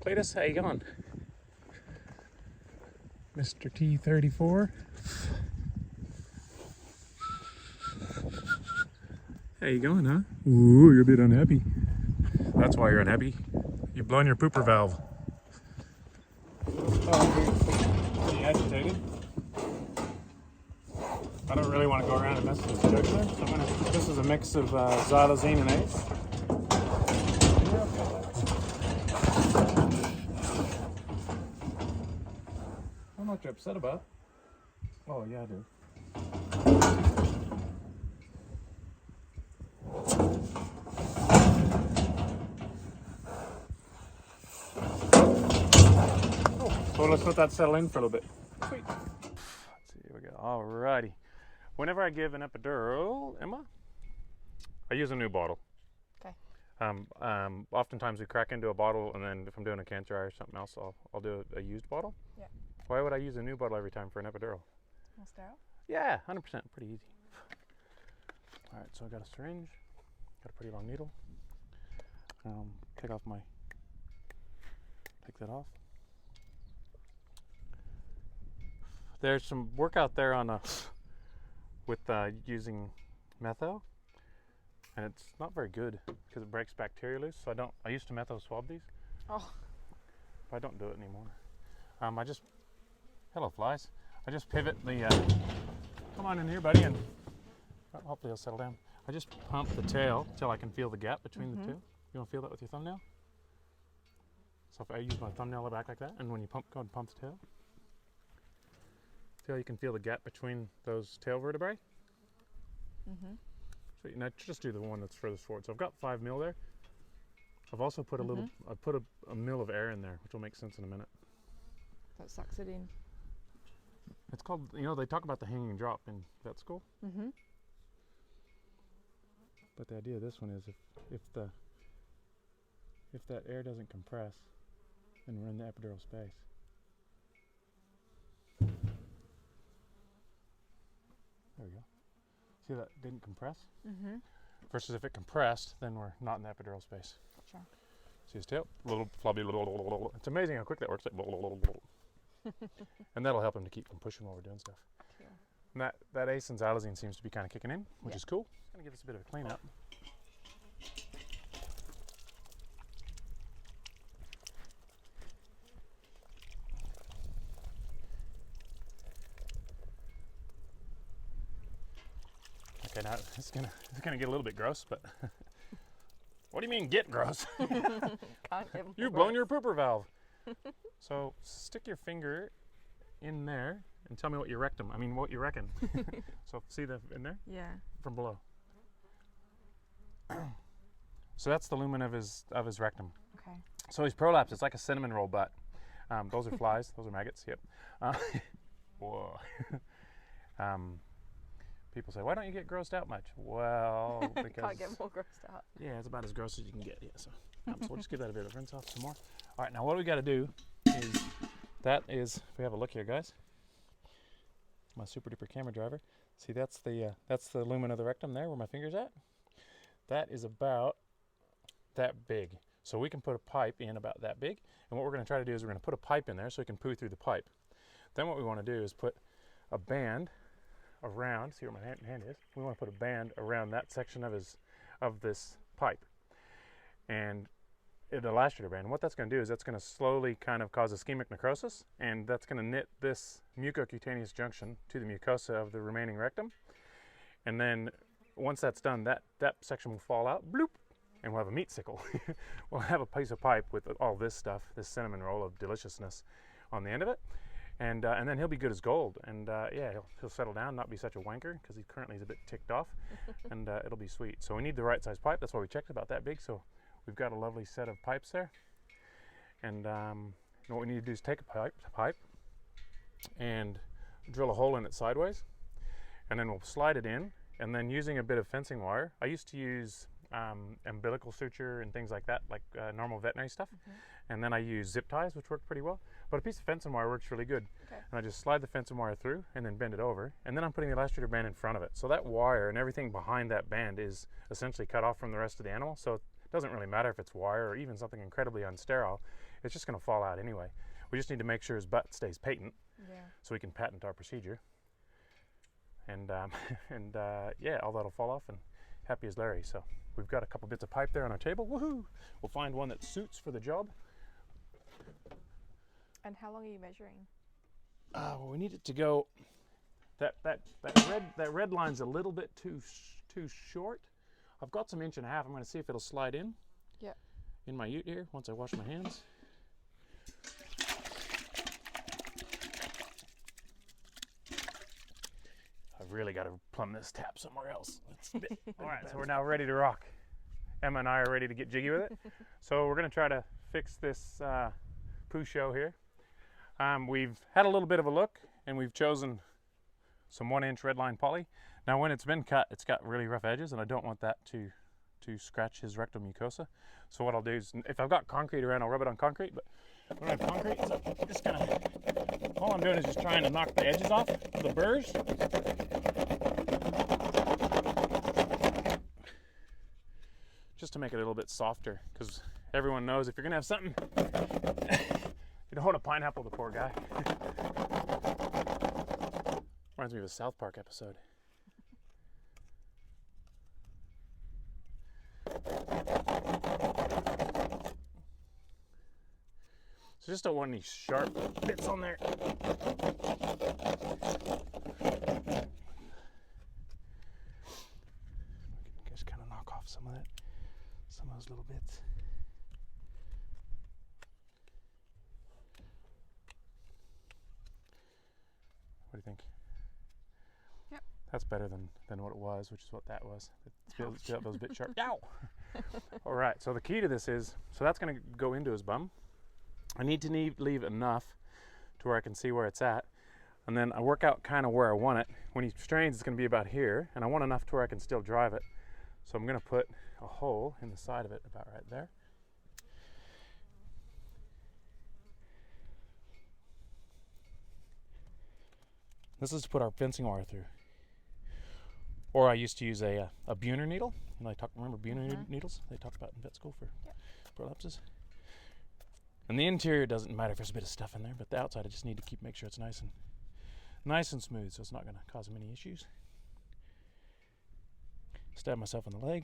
Cletus, how you going? Mr. T34. How you going, huh? Ooh, you're a bit unhappy. That's why you're unhappy. You've blown your pooper valve. Pretty agitated. I don't really want to go around and mess with this jugular, so this is a mix of xylazine and ACE. How much you're upset about? Oh yeah, I do. So let's let that settle in for a little bit. Sweet. Let's see, here we go. Alrighty. Whenever I give an epidural, Emma, I use a new bottle. Okay. Oftentimes we crack into a bottle, and then if I'm doing a cancer eye or something else, I'll do a used bottle. Yeah. Why would I use a new bottle every time for an epidural? More sterile? Yeah, 100%. Pretty easy. Alright, so I got a syringe, got a pretty long needle. Take that off. There's some work out there on with using metho, and it's not very good because it breaks bacteria loose. So I used to metho swab these. Oh. But I don't do it anymore. Hello flies. I just pivot the, come on in here buddy, and hopefully it'll settle down. I just pump the tail till I can feel the gap between the two. You want to feel that with your thumbnail? So if I use my thumbnail back like that, and when you go and pump the tail, you can feel the gap between those tail vertebrae. So now just do the one that's furthest forward. So I've got 5 mil there. I've also put I put a mil of air in there, which will make sense in a minute. That sucks it in. It's called, they talk about the hanging drop in vet school. But the idea of this one is if that air doesn't compress, then we're in the epidural space. There we go. See that didn't compress? Versus if it compressed, then we're not in the epidural space. Gotcha. See his tail? Little flubby, it's amazing how quick that works. And that'll help him to keep from pushing while we're doing stuff. Cool. And that ACE and xylazine seems to be kind of kicking in, which is cool. It's going to give us a bit of a clean up. Okay, now it's gonna get a little bit gross, but what do you mean get gross? You've blown your pooper valve. So stick your finger in there and tell me what you reckon. So see in there? Yeah. From below. So that's the lumen of his rectum. Okay. So he's prolapsed. It's like a cinnamon roll butt. Those are flies. Those are maggots. Yep. Whoa. People say, why don't you get grossed out much? Well, because can't get more grossed out. Yeah, it's about as gross as you can get. Yeah, so we'll just give that a bit of rinse off some more. All right, now what we got to do is if we have a look here, guys. My super duper camera driver. See, that's the lumen of the rectum there, where my finger's at. That is about that big. So we can put a pipe in about that big, and what we're going to try to do is we're going to put a pipe in there so we can poo through the pipe. Then what we want to do is put a band around, see where my hand is, we want to put a band around that section of this pipe, and an elastomer band. And what that's going to do is that's going to slowly kind of cause ischemic necrosis, and that's going to knit this mucocutaneous junction to the mucosa of the remaining rectum. And then once that's done, that section will fall out, bloop, and we'll have a meat sickle. We'll have a piece of pipe with all this stuff, this cinnamon roll of deliciousness on the end of it. And then he'll be good as gold, and yeah, he'll settle down, not be such a wanker, because he currently is a bit ticked off, and it'll be sweet. So we need the right size pipe. That's why we checked about that big. So we've got a lovely set of pipes there, and what we need to do is take a pipe and drill a hole in it sideways, and then we'll slide it in, and then using a bit of fencing wire. I used to use umbilical suture and things like that, like normal veterinary stuff. And then I use zip ties, which work pretty well. But a piece of fencing wire works really good. Okay. And I just slide the fencing wire through and then bend it over. And then I'm putting the elastomer band in front of it. So that wire and everything behind that band is essentially cut off from the rest of the animal. So it doesn't really matter if it's wire or even something incredibly unsterile. it's just going to fall out anyway. We just need to make sure his butt stays patent, Yeah. so we can patent our procedure. And yeah, all that'll fall off, and happy as Larry. So we've got a couple bits of pipe there on our table. Woohoo! We'll find one that suits for the job. And how long are you measuring? Well, we need it to go. That red line's a little bit too short. I've got some 1.5 inches. I'm going to see if it'll slide in. Yeah. In my ute here once I wash my hands. I've really got to plumb this tap somewhere else. All right, so we're now ready to rock. Emma and I are ready to get jiggy with it. So we're going to try to fix this poo show here. We've had a little bit of a look, and we've chosen some 1-inch redline poly. Now when it's been cut, it's got really rough edges, and I don't want that to scratch his rectal mucosa. So what I'll do is, if I've got concrete around, I'll rub it on concrete, but I don't have concrete, so I'm just gonna, all I'm doing is just trying to knock the edges off the burrs. Just to make it a little bit softer, because everyone knows if you're gonna have something, you don't want to pineapple the poor guy. Reminds me of a South Park episode. So just don't want any sharp bits on there. We can just kind of knock off some of those little bits. What do you think? Yep. That's better than what it was, which is what that was. It feels a bit sharp. Ow! All right, so the key to this is, so that's going to go into his bum. I need to leave enough to where I can see where it's at, and then I work out kind of where I want it. When he strains, it's going to be about here, and I want enough to where I can still drive it. So I'm going to put a hole in the side of it about right there. This is to put our fencing wire through. Or I used to use a Buhner needle. You know, remember Buhner needles? They talk about in vet school for prolapses. And the interior doesn't matter if there's a bit of stuff in there, but the outside I just need to make sure it's nice and smooth, so it's not going to cause him any issues. Stab myself in the leg.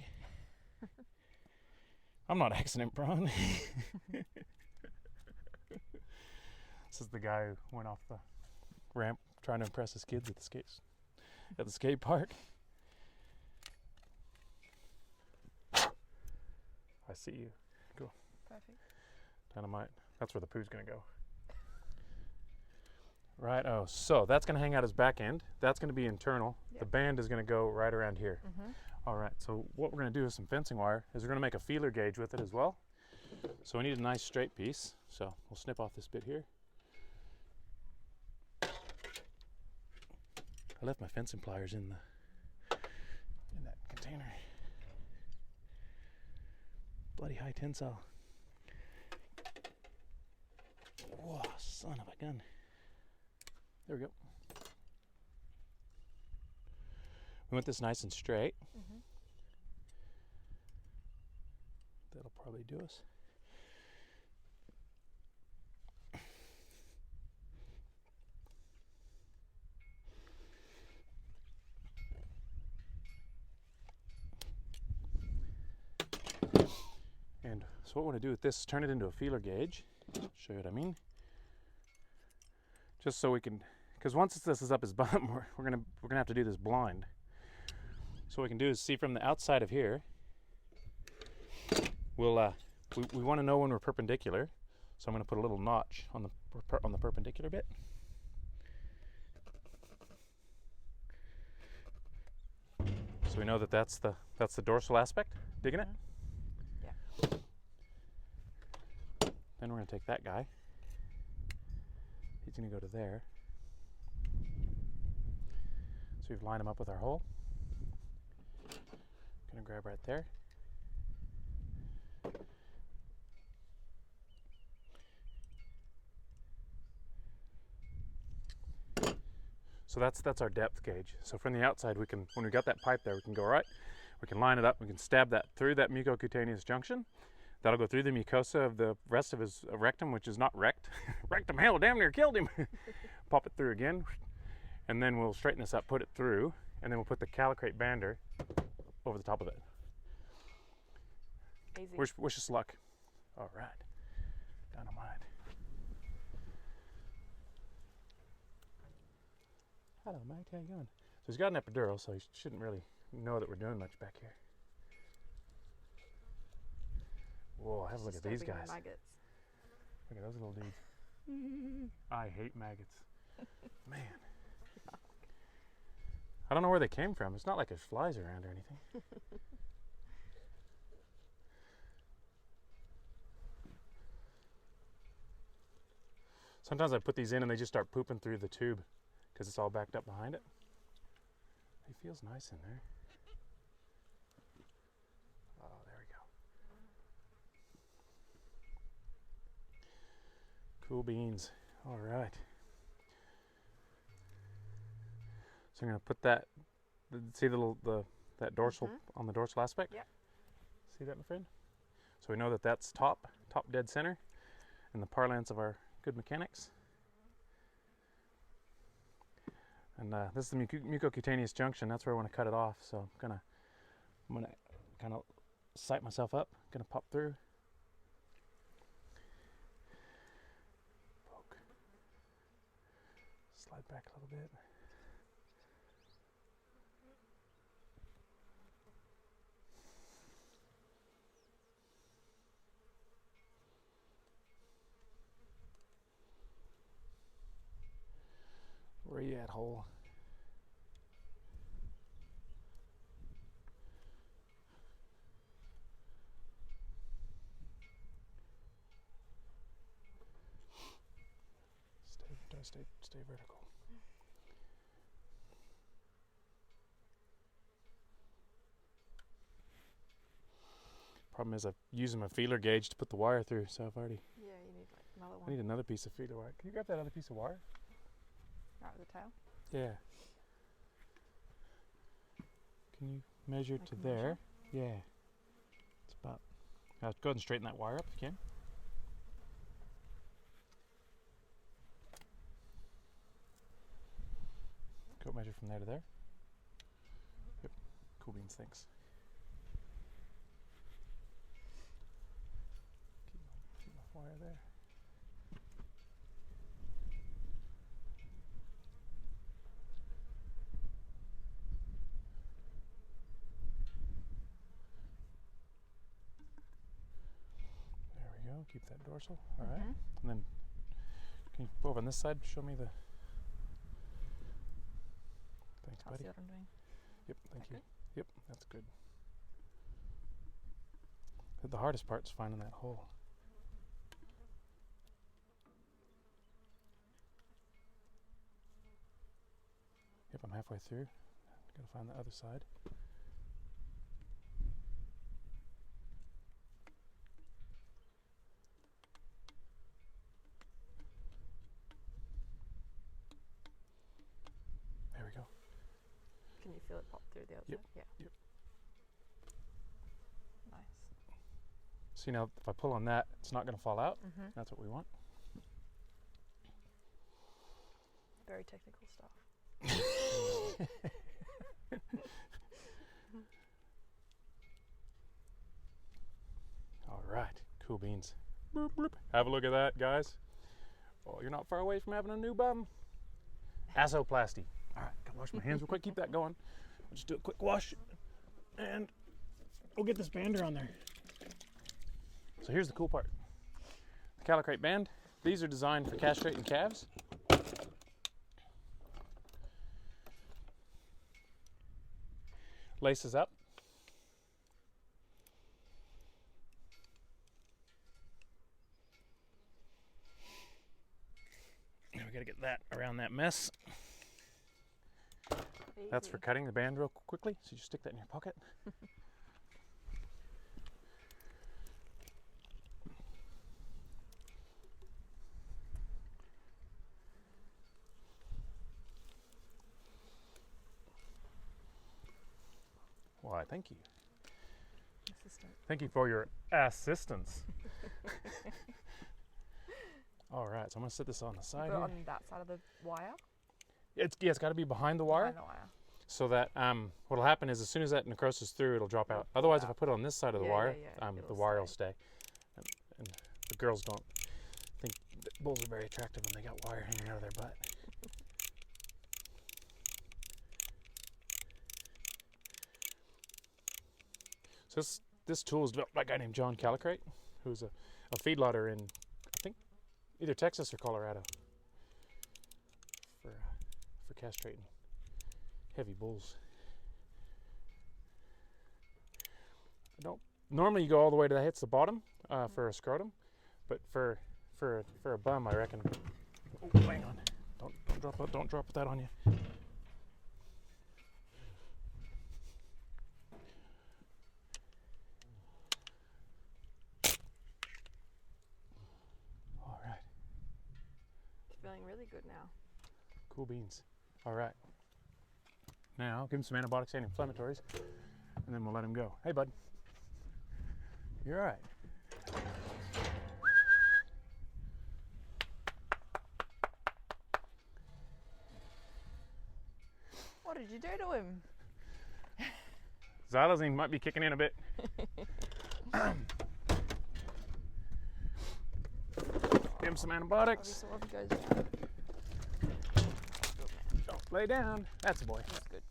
I'm not accident prone. This is the guy who went off the ramp trying to impress his kids at the skate park. I see you. Cool. Perfect. Dynamite. That's where the poo's going to go. Right. Oh, so that's going to hang out his back end. That's going to be internal. Yep. The band is going to go right around here. All right. So what we're going to do with some fencing wire is we're going to make a feeler gauge with it as well. So we need a nice straight piece. So we'll snip off this bit here. I left my fencing pliers in that container. Bloody high tensile. Whoa, son of a gun. There we go. We want this nice and straight. That'll probably do us. And so what we want to do with this is turn it into a feeler gauge. Show you what I mean. Just so we can, because once this is up his bum, we're gonna have to do this blind. So what we can do is see from the outside of here. We'll we want to know when we're perpendicular, so I'm going to put a little notch on the perpendicular bit. So we know that that's the dorsal aspect. Digging it? Yeah. Then we're going to take that guy. He's going to go to there. So we've lined him up with our hole. Going to grab right there. So that's our depth gauge. So from the outside, we can, when we got that pipe there, we can go right, we can line it up, we can stab that through that mucocutaneous junction. That'll go through the mucosa of the rest of his rectum, which is not wrecked. Rectum, hell, damn near killed him. Pop it through again, and then we'll straighten this up, put it through, and then we'll put the calicrate bander over the top of it. Easy. Wish us luck. All right, dynamite. Hello, mate. How you going? So he's got an epidural, so he shouldn't really know that we're doing much back here. Whoa, have a look at these Disturbing the guys. maggots. Look at those little dudes. I hate maggots. Man. I don't know where they came from. It's not like there's flies around or anything. Sometimes I put these in and they just start pooping through the tube because it's all backed up behind it. It feels nice in there. Oh, there we go. Cool beans. All right. So I'm going to put that, see that dorsal on the dorsal aspect? Yep. See that, my friend? So we know that that's top dead center in the parlance of our good mechanics. And this is the mucocutaneous junction. That's where I want to cut it off. So I'm gonna kind of sight myself up. Gonna pop through. Poke. Slide back a little bit. Where you at, hole? Stay vertical. Problem is, I'm using my feeler gauge to put the wire through, so I've already. Yeah, you need like another I one. need another piece of feeler wire. Can you grab that other piece of wire? Right with the tail. Yeah. Can you measure I to can there? measure. Yeah. It's about. Go ahead and straighten that wire up if you can. Go measure from there to there. Yep. Cool beans, thanks. Keep my wire there. There we go. Keep that dorsal. All right. And then, can you over on this side show me the. Thanks, I'll buddy. see what I'm doing. Yep, thank you. Good? Yep, that's good. The hardest part's finding that hole. Yep, I'm halfway through. Gotta find the other side. There we go. Can you feel it pop through the other Yep. side? Yeah. Yep. Nice. See now, if I pull on that, it's not gonna fall out. That's what we want. Very technical stuff. All right, cool beans. Boop, boop. Have a look at that, guys. Oh, you're not far away from having a new bum. Assoplasty. All right, gotta wash my hands real quick. Keep that going. I'll just do a quick wash, and we'll get this bander on there. So here's the cool part. The calicrate band. These are designed for castrating calves. Laces up. And we gotta get that around that mess. That's for Easy. cutting the band real quickly. So you just stick that in your pocket. Why, thank you. This assistant. Thank you for your assistance. All right, so I'm gonna set this on the side Put it here. on that side of the wire. It's got to be behind the wire, Behind the wire. so that what'll happen is as soon as that necrosis through, it'll drop out. Otherwise, if I put it on this side of the Yeah, wire, yeah, yeah. the It'll wire will stay. stay. And the girls don't think that bulls are very attractive when they got wire hanging out of their butt. So this tool is developed by a guy named John Calicrate, who's a feedlotter in, I think, either Texas or Colorado for castrating heavy bulls. I don't normally you go all the way to that hits the bottom for a scrotum, but for a bum, I reckon. Oh, hang on! Don't drop that on you. All right. Feeling really good now. Cool beans. All right. Now give him some antibiotics and anti-inflammatories, and then we'll let him go. Hey, bud. You're all right. What did you do to him? Xylazine might be kicking in a bit. Give him some antibiotics. Obviously, if it goes down. Don't lay down. That's a boy. That's good.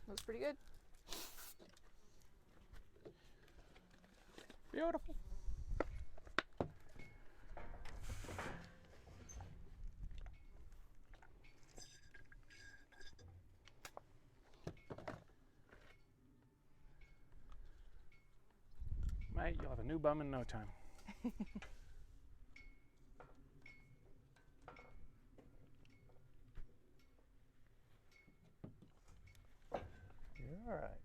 Looks pretty good. Beautiful. Mate, you'll have a new bum in no time. You're all right.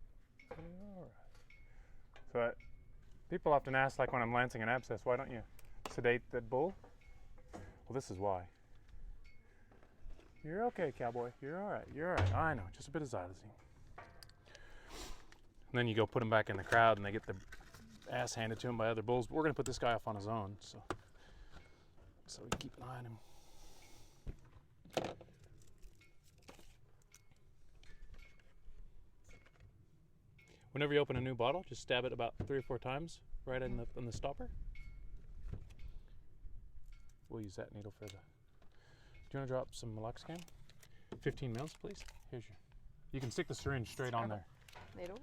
You're all right. So people often ask, like when I'm lancing an abscess, why don't you sedate the bull? Well, this is why. You're okay, cowboy. You're all right. You're all right. I know, just a bit of xylazine. And then you go put him back in the crowd, and they get the ass handed to him by other bulls. But we're gonna put this guy off on his own, so we can keep an eye on him. Whenever you open a new bottle, just stab it about 3 or 4 times right in the stopper. We'll use that needle for the. Do you want to drop some meloxicam? 15 mils, please. Here's your. You can stick the syringe straight on there. Needle.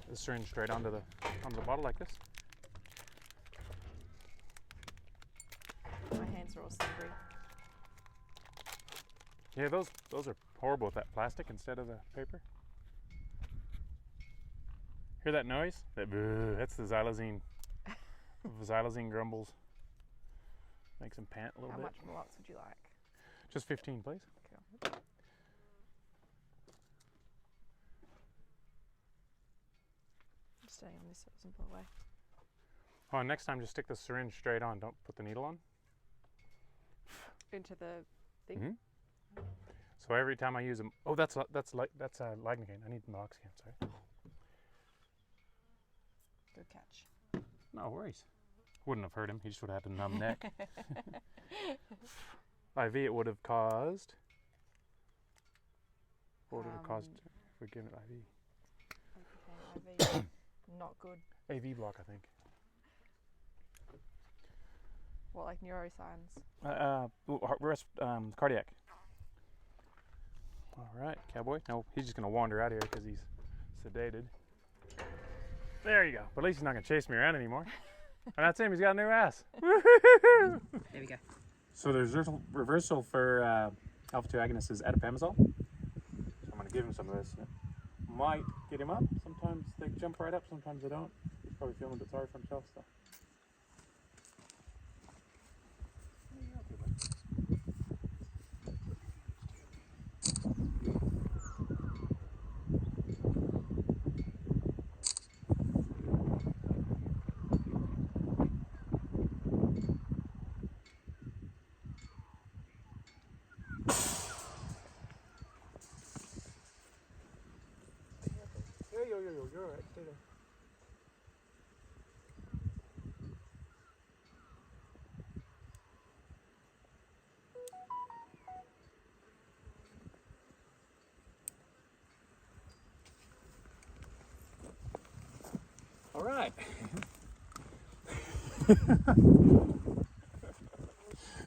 The syringe straight onto the bottle like this. My hands are all slippery. Yeah, those are horrible with that plastic instead of the paper. Hear that noise? That's the xylazine. Xylazine grumbles. Makes him pant a little How bit. much Melox would you like? Just 15, please. Cool. Just staying on this so it doesn't blow away. Oh, and next time just stick the syringe straight on. Don't put the needle on. Into the thing. Mm-hmm. So every time I use them, oh, that's lignocaine. I need meloxicam. Sorry. Good catch. No worries. Wouldn't have hurt him. He just would have had a numb neck. IV it would have caused. What would it have caused if we give it IV? IV. Not good. AV block, I think. What, like neuroscience? Cardiac. All right, cowboy. No, he's just gonna wander out of here because he's sedated. There you go. But at least he's not gonna chase me around anymore. And that's him. He's got a new ass. There we go. So the reversal for alpha-2 agonist is atipamezole. So I'm gonna give him some of this. It might get him up. Sometimes they jump right up. Sometimes they don't. He's probably feeling a bit sorry for himself. So. You're all right. Stay there. All right.